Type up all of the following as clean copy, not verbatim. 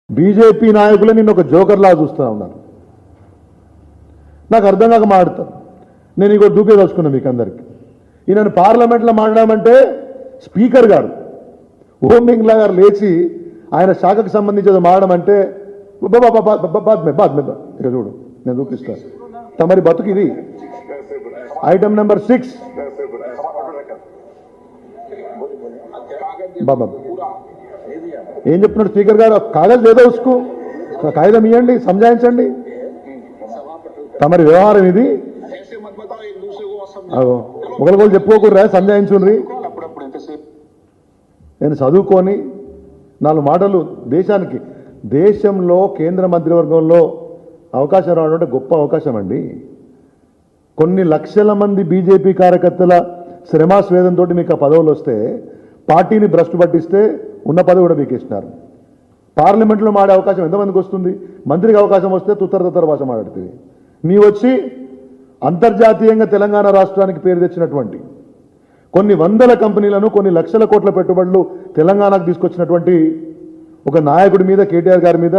BJP నాయకులే నిన్ను ఒక జోకర్లా చూస్తూ ఉన్నారు. నాకు అర్థం కాక మాట్లాడతాను. నేను ఇగో దూకేదలుచుకున్నా మీకు అందరికీ. ఈయనను పార్లమెంట్లో మాట్లాడమంటే స్పీకర్ గారు ఓం బిర్లా గారు లేచి ఆయన శాఖకు సంబంధించి మాట్లాడమంటే ఇక చూడు నేను చూపిస్తాను. తమరి బతుకు ఇది. ఐటమ్ నెంబర్ 6 బాబా ఏం చెప్తున్నాడు స్పీకర్ గారు? కాగజ్ ఏదో ఉసుకు కాగితం ఇవ్వండి, సంజాయించండి. తమరి వ్యవహారం ఇది. ఒకరికొకరు చెప్పుకోకూడరా, సంజాయించుండ్రి. నేను చదువుకొని 4 మాటలు దేశానికి, దేశంలో కేంద్ర మంత్రివర్గంలో అవకాశం రావడం అంటే గొప్ప అవకాశం అండి. కొన్ని లక్షల మంది బీజేపీ కార్యకర్తల శ్రమాస్వేదంతో మీకు ఆ పదవులు వస్తే, పార్టీని భ్రష్టు పట్టిస్తే ఉన్న పదవి కూడా మీకేసినారు. పార్లమెంట్లో మాడే అవకాశం ఎంతమందికి వస్తుంది? మంత్రికి అవకాశం వస్తే తుత్తర భాష మాట్లాడుతుంది. నీ వచ్చి అంతర్జాతీయంగా తెలంగాణ రాష్ట్రానికి పేరు తెచ్చినటువంటి కొన్ని వందల కంపెనీలను, కొన్ని లక్షల కోట్ల పెట్టుబడులు తెలంగాణకు తీసుకొచ్చినటువంటి ఒక నాయకుడి మీద, కేటీఆర్ గారి మీద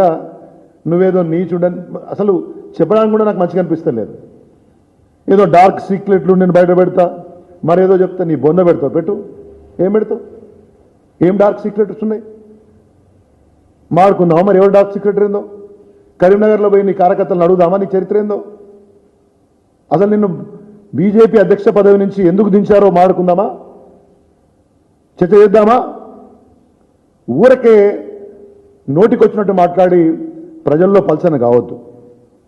నువ్వేదో నీచుడని అసలు చెప్పడానికి కూడా నాకు మంచిగా అనిపిస్తలేదు. ఏదో డార్క్ సీక్రెట్లు నేను బయట పెడతా, మరేదో చెప్తా, నీ బొంద పెడతావు, పెట్టు. ఏం పెడతావు? ఏం డార్క్ సీక్రెట్స్ ఉన్నాయి? మాడుకుందామా మరి ఎవరు డార్క్ సీక్రెట్ ఏందో? కరీంనగర్లో పోయి నీ కార్యకర్తలను అడుగుదామా నీ చరిత్ర ఏందో? అసలు నిన్ను బీజేపీ అధ్యక్ష పదవి నుంచి ఎందుకు దించారో మాడుకుందామా? చర్చ చేద్దామా? ఊరకే నోటికొచ్చినట్టు మాట్లాడి ప్రజల్లో పల్సన కావద్దు.